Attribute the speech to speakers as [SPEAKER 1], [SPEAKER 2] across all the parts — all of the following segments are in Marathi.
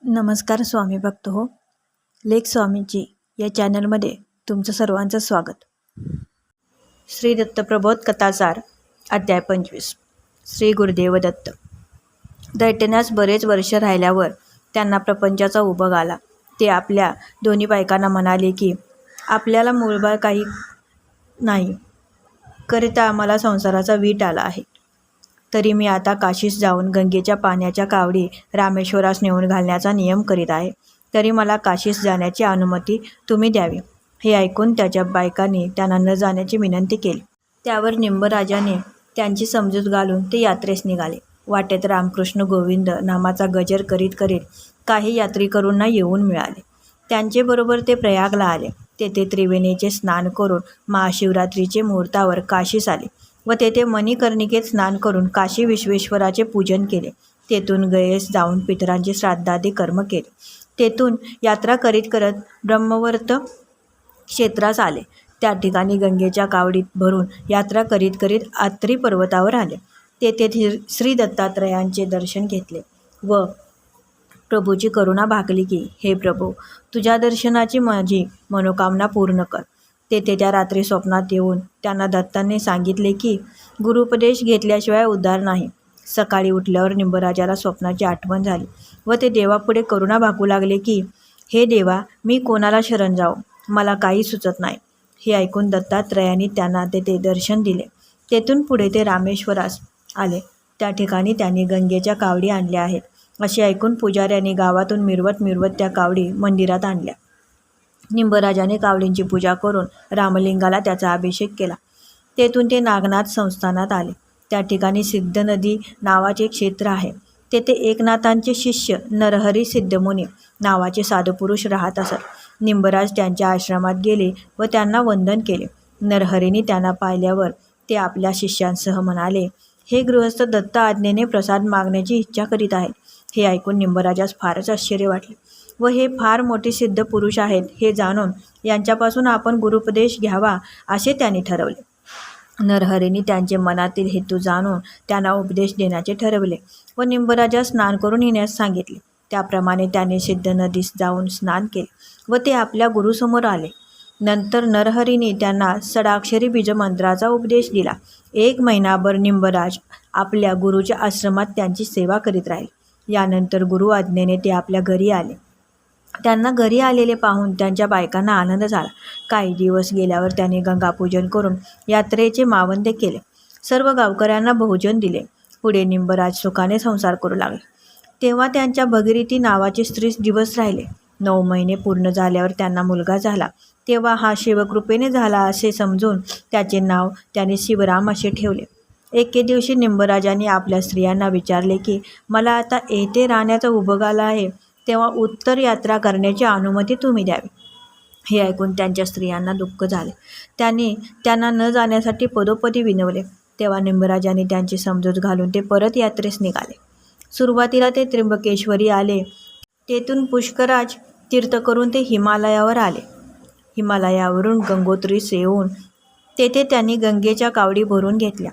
[SPEAKER 1] नमस्कार स्वामी भक्त हो. लेख स्वामीजी या चॅनलमध्ये तुमचं सर्वांचं स्वागत. श्री दत्त प्रबोध कथासार अध्याय 25. श्री गुरुदेव दत्त. दैत्यन्यास बरेच वर्ष राहिल्यावर त्यांना प्रपंचाचा उबग आला. ते आपल्या दोन्ही बायकांना म्हणाले की आपल्याला मूलबाळ काही नाही करिता आम्हाला संसाराचा वीट आला आहे. तरी मी आता काशीस जाऊन गंगेच्या पाण्याच्या कावडी रामेश्वरास नेऊन घालण्याचा नियम करीत आहे. तरी मला काशीस जाण्याची अनुमती तुम्ही द्यावी. हे ऐकून त्याच्या बायकांनी त्यांना न जाण्याची विनंती केली. त्यावर निंबराजाने त्यांची समजूत घालून ते यात्रेस निघाले. वाटेत रामकृष्ण गोविंद नामाचा गजर करीत करीत काही यात्रेकरूंना येऊन मिळाले. त्यांचेबरोबर ते प्रयागला आले. तेथे त्रिवेणीचे स्नान करून महाशिवरात्रीचे मुहूर्तावर काशीस आले व तेथे मणिकर्णिकेत स्नान करून काशी विश्वेश्वराचे पूजन केले. तेथून गयेस जाऊन पितरांचे श्राद्धादी कर्म केले. तेथून यात्रा करीत करत ब्रह्मवर्त क्षेत्रास आले. त्या ठिकाणी गंगेच्या कावडीत भरून यात्रा करीत करीत आत्री पर्वतावर आले. तेथे श्री दत्तात्रयांचे दर्शन घेतले व प्रभूची करुणा भागली की हे प्रभू, तुझ्या दर्शनाची माझी मनोकामना पूर्ण कर. तेथे त्या रात्री स्वप्नात येऊन त्यांना दत्तांनी सांगितले की गुरुपदेश घेतल्याशिवाय उद्धार नाही. सकाळी उठल्यावर निंबराजाला स्वप्नाची आठवण झाली व ते देवापुढे करुणा भागू लागले की हे देवा, मी कोणाला शरण जाऊ, मला काही सुचत नाही. हे ऐकून दत्तात्रयांनी त्यांना तेथे दर्शन दिले. तेथून पुढे ते रामेश्वरास आले. त्या ठिकाणी त्यांनी गंगेच्या कावडी आणल्या आहेत असे ऐकून पुजाऱ्यांनी गावातून मिरवत मिरवत त्या कावडी मंदिरात आणल्या. निंबराजाने कावडींची पूजा करून रामलिंगाला त्याचा अभिषेक केला. तेथून ते नागनाथ संस्थानात आले. त्या ठिकाणी सिद्ध नदी नावाचे क्षेत्र आहे. तेथे एकनाथांचे शिष्य नरहरी सिद्धमुनी नावाचे साधुपुरुष राहत असत. निंबराज त्यांच्या आश्रमात गेले व त्यांना वंदन केले. नरहरींनी त्यांना पाहिल्यावर ते आपल्या शिष्यांसह म्हणाले, हे गृहस्थ दत्त आज्ञेने प्रसाद मागण्याची इच्छा करीत आहेत. हे ऐकून निंबराजास फारच आश्चर्य वाटले व हे फार मोठे सिद्ध पुरुष आहेत हे जाणून यांच्यापासून आपण गुरुपदेश घ्यावा असे त्यांनी ठरवले. नरहरींनी त्यांचे मनातील हेतू जाणून त्यांना उपदेश देण्याचे ठरवले व निंबराजास स्नान करून येण्यास सांगितले. त्याप्रमाणे त्याने सिद्ध नदीस जाऊन स्नान केले व ते आपल्या गुरुसमोर आले. नंतर नरहरींनी त्यांना षडाक्षरी बीजमंत्राचा उपदेश दिला. 1 महिनाभर निंबराज आपल्या गुरुच्या आश्रमात त्यांची सेवा करीत राहिले. यानंतर गुरु आज्ञेने ते आपल्या घरी आले. त्यांना घरी आलेले पाहून त्यांच्या बायकांना आनंद झाला. काही दिवस गेल्यावर त्यांनी गंगापूजन करून यात्रेचे मावंदे केले. सर्व गावकऱ्यांना भोजन दिले. पुढे निंबराज सुखाने संसार करू लागले. तेव्हा त्यांच्या भगीरथी नावाचे स्त्री दिवस राहिले. 9 महिने पूर्ण झाल्यावर त्यांना मुलगा झाला. तेव्हा हा शिवकृपेने झाला असे समजून त्याचे नाव त्याने शिवराम असे ठेवले. एके दिवशी निंबराजांनी आपल्या स्त्रियांना विचारले की मला आता येथे राहण्याचा उबग आला आहे, तेव्हा उत्तर यात्रा करण्याची अनुमती तुम्ही द्यावी. हे ऐकून त्यांच्या स्त्रियांना दुःख झाले. त्यांना न जाण्यासाठी पदोपदी विनवले. तेव्हा निंबराजांनी त्यांची समजूत घालून ते परत यात्रेस निघाले. सुरुवातीला ते त्र्यंबकेश्वरी आले. तेथून पुष्कराज तीर्थ करून ते हिमालयावर आले. हिमालयावरून गंगोत्रीस येऊन तेथे त्यांनी गंगेच्या कावडी भरून घेतल्या.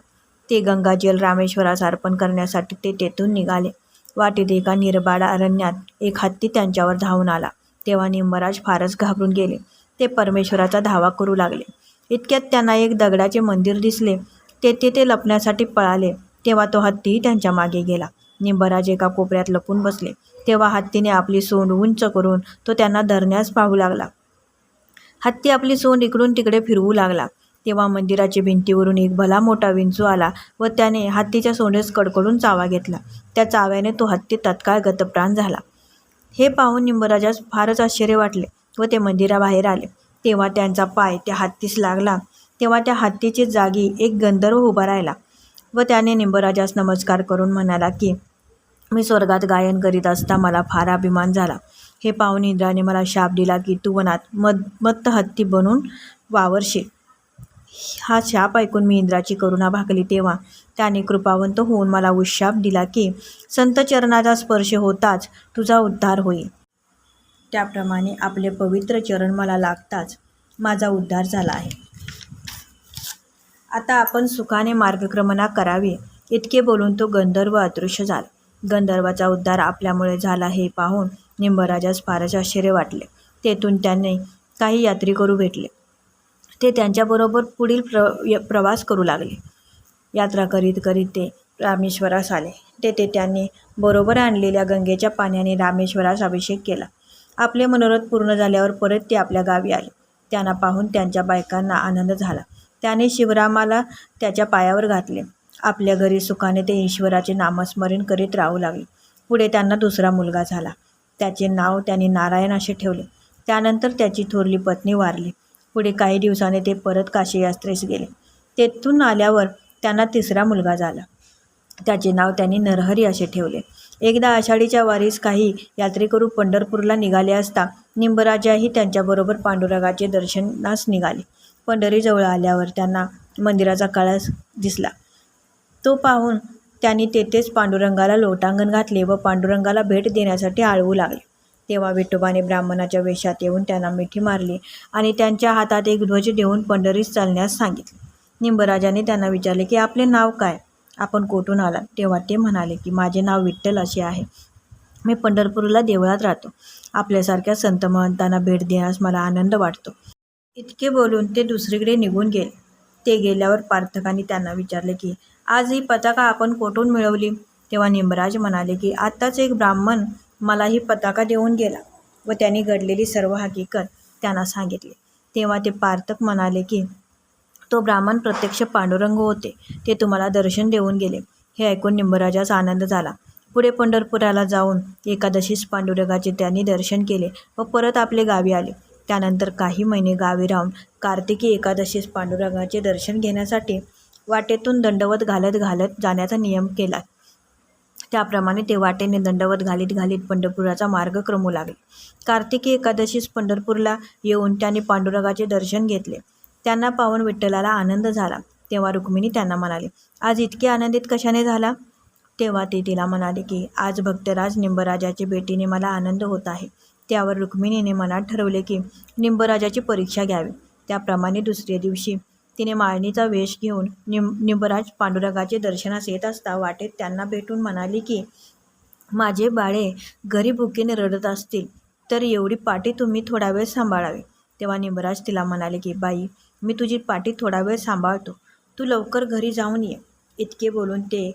[SPEAKER 1] ते गंगाजल रामेश्वरास अर्पण करण्यासाठी ते तेथून निघाले. वाटेत एका निर्बाड अरण्यात एक हत्ती त्यांच्यावर धावून आला. तेव्हा निंबराज फारच घाबरून गेले. ते परमेश्वराचा धावा करू लागले. इतक्यात त्यांना एक दगडाचे मंदिर दिसले. तेथे ते लपण्यासाठी पळाले. तेव्हा तो हत्तीही त्यांच्या मागे गेला. निंबराज एका कोपऱ्यात लपून बसले. तेव्हा हत्तीने आपली सोंड उंच करून तो त्यांना धरण्यास पाहू लागला. हत्ती आपली सोंड इकडून तिकडे फिरवू लागला. तेव्हा मंदिराच्या भिंतीवरून एक भला मोठा विंचू आला व त्याने हत्तीच्या सोंडेस कडकडून चावा घेतला. त्या चाव्याने तो हत्ती तत्काळ गतप्राण झाला. हे पाहून निंबराजास फारच आश्चर्य वाटले व ते मंदिराबाहेर आले. तेव्हा त्यांचा पाय त्या हत्तीस लागला. तेव्हा त्या हत्तीच्या जागी एक गंधर्व उभा राहिला व त्याने निंबराजास नमस्कार करून म्हणाला की मी स्वर्गात गायन करीत असता मला फार अभिमान झाला. हे पाहून इंद्राने मला शाप दिला की तू वनात मत्त हत्ती बनून वावरशील. हा शाप ऐकून मी इंद्राची करुणा भागली. तेव्हा त्याने कृपावंत होऊन मला उशाप दिला की संत चरणाचा स्पर्श होताच तुझा उद्धार होईल. त्याप्रमाणे आपले पवित्र चरण मला लागताच माझा उद्धार झाला आहे. आता आपण सुखाने मार्गक्रमणा करावी. इतके बोलून तो गंधर्व अदृश्य झाला. गंधर्वाचा उद्धार आपल्यामुळे झाला हे पाहून निंबराजास फारच आश्चर्य वाटले. तेथून त्यांनी काही यात्रेकरू भेटले. ते त्यांच्याबरोबर पुढील प्रवास करू लागले. यात्रा करीत करीत ते रामेश्वरास आले. तेथे त्यांनी बरोबर आणलेल्या गंगेच्या पाण्याने रामेश्वरास अभिषेक केला. आपले मनोरथ पूर्ण झाल्यावर परत ते आपल्या गावी आले. त्यांना पाहून त्यांच्या बायकांना आनंद झाला. त्याने शिवरामाला त्याच्या पायावर घातले. आपल्या घरी सुखाने ते ईश्वराचे नामस्मरण करीत राहू लागले. पुढे त्यांना दुसरा मुलगा झाला. त्याचे नाव त्यांनी नारायण असे ठेवले. त्यानंतर त्याची थोरली पत्नी वारली. पुढे काही दिवसाने ते परत काशी यात्रेस गेले. तेथून आल्यावर त्यांना तिसरा मुलगा झाला. त्याचे नाव त्यांनी नरहरी असे ठेवले. एकदा आषाढीच्या वारीस काही यात्रेकरू पंढरपूरला निघाले असता निंबराजाही त्यांच्याबरोबर पांडुरंगाचे दर्शनास निघाले. पंढरीजवळ आल्यावर त्यांना मंदिराचा कळस दिसला. तो पाहून त्यांनी तेथेच पांडुरंगाला लोटांगण घातले व पांडुरंगाला भेट देण्यासाठी आळवू लागले. तेव्हा विठोबाने ब्राह्मणाच्या वेशात येऊन त्यांना मिठी मारली आणि त्यांच्या हातात एक ध्वज देऊन पंढरीस चालण्यास सांगितले. निंबराजाने त्यांना विचारले की आपले नाव काय, आपण कोठून आलात? तेव्हा ते म्हणाले की माझे नाव विठ्ठल असे आहे. मी पंढरपूरला देवळात राहतो. आपल्यासारख्या संत महंतांना भेट देण्यास मला आनंद वाटतो. इतके बोलून ते दुसरीकडे निघून गेले. ते गेल्यावर पार्थकांनी त्यांना विचारले की आज ही पताका आपण कोठून मिळवली? तेव्हा निंबराज म्हणाले की आत्ताच एक ब्राह्मण मला ही पताका देऊन गेला व त्यांनी घडलेली सर्व हकीकत त्यांना सांगितली. तेव्हा ते पार्थक म्हणाले की तो ब्राह्मण प्रत्यक्ष पांडुरंग होते. ते तुम्हाला दर्शन देऊन गेले. हे ऐकून निंबराजास आनंद झाला. पुढे पंढरपुराला जाऊन एकादशीस पांडुरंगाचे त्यांनी दर्शन केले व परत आपले गावी आले. त्यानंतर काही महिने गावी राहून कार्तिकी एकादशीस पांडुरंगाचे दर्शन घेण्यासाठी वाटेतून दंडवत घालत घालत जाण्याचा नियम केला. त्याप्रमाणे ते वाटेने दंडवत घालीत घालीत पंढरपुराचा मार्ग क्रमू लागले. कार्तिकी एकादशीस पंढरपूरला येऊन त्यांनी पांडुरंगाचे दर्शन घेतले. त्यांना पाहून विठ्ठलाला आनंद झाला. तेव्हा रुक्मिणी त्यांना म्हणाले, आज इतके आनंदित कशाने झाला? तेव्हा ते तिला म्हणाले की आज भक्तराज निंबराजाच्या भेटीने मला आनंद होत आहे. त्यावर रुक्मिणीने मनात ठरवले की निंबराजाची परीक्षा घ्यावी. त्याप्रमाणे दुसऱ्या दिवशी तिने माळणीचा वेश घेऊन निंबराज पांडुरंगाचे दर्शनास येत असता वाटेत त्यांना भेटून म्हणाली की माझे बाळे घरी भुकेने रडत असतील तर एवढी पाटी तुम्ही थोडा वेळ सांभाळावी. तेव्हा निंबराज तिला म्हणाले की बाई, मी तुझी पाटी थोडा वेळ सांभाळतो, तू लवकर घरी जाऊन ये. इतके बोलून ते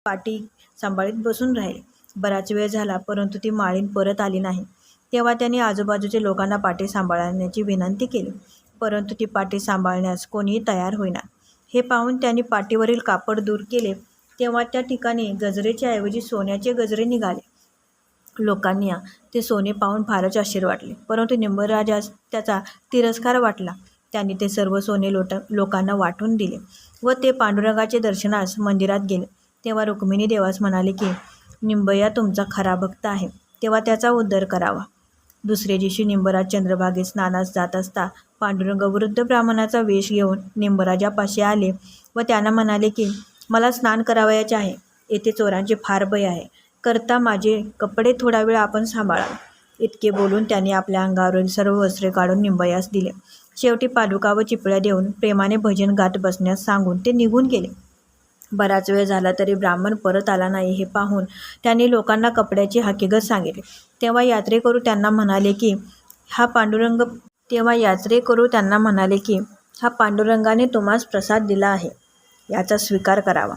[SPEAKER 1] पाटी सांभाळीत बसून राहिले. बराच वेळ झाला परंतु ती माळीण परत आली नाही. तेव्हा त्यांनी आजूबाजूच्या लोकांना पाटी सांभाळण्याची विनंती केली, परंतु ती पाटी सांभाळण्यास कोणीही तयार होईना. हे पाहून त्यांनी पाटीवरील कापड दूर केले. तेव्हा त्या ठिकाणी गजरेच्या ऐवजी सोन्याचे गजरे निघाले. लोकांनी ते सोने पाहून फारच आश्चर्य वाटले, परंतु निंबराजास त्याचा तिरस्कार वाटला. त्यांनी ते सर्व सोने लोकांना वाटून दिले व ते पांडुरंगाचे दर्शनास मंदिरात गेले. तेव्हा रुक्मिणी देवास म्हणाले की निंबया तुमचा खरा भक्त आहे, तेव्हा त्याचा उद्धार करावा. दुसरे दिवशी निंबराज चंद्रभागेत स्नानास जात असता पांडुरंग वृद्ध ब्राह्मणाचा वेश घेऊन निंबराजापाशी आले व त्यांना म्हणाले की मला स्नान करावयाचे आहे. येथे चोरांचे फार भय आहे. करता माझे कपडे थोडा वेळ आपण सांभाळावे. इतके बोलून त्यांनी आपल्या अंगावरील सर्व वस्त्रे काढून निंबयास दिले. शेवटी पादुका व चिपळ्या देऊन प्रेमाने भजन गात बसण्यास सांगून ते निघून गेले. बराच वेळ झाला तरी ब्राह्मण परत आला नाही. हे पाहून त्यांनी लोकांना कपड्याची हकीकत सांगितली. तेव्हा यात्रेकरू त्यांना म्हणाले की हा पांडुरंगाने तुम्हास प्रसाद दिला आहे, याचा स्वीकार करावा.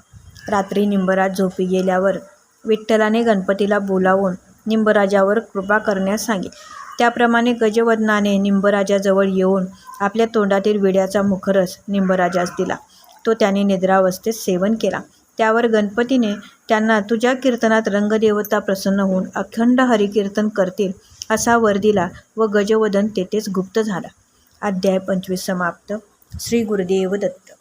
[SPEAKER 1] रात्री निंबराज झोपी गेल्यावर विठ्ठलाने गणपतीला बोलावून निंबराजावर कृपा करण्यास सांगितले. त्याप्रमाणे गजवदनाने निंबराजाजवळ येऊन आपल्या तोंडातील विड्याचा मुखरस निंबराजास दिला. तो त्याने निद्रावस्थेत सेवन केला. त्यावर गणपतीने त्यांना तुझ्या कीर्तनात रंगदेवता प्रसन्न होऊन अखंड हरिकीर्तन करतील असा वर दिला व गजवदन तेथेच गुप्त झाला. अध्याय 25 समाप्त. श्री गुरुदेव दत्त.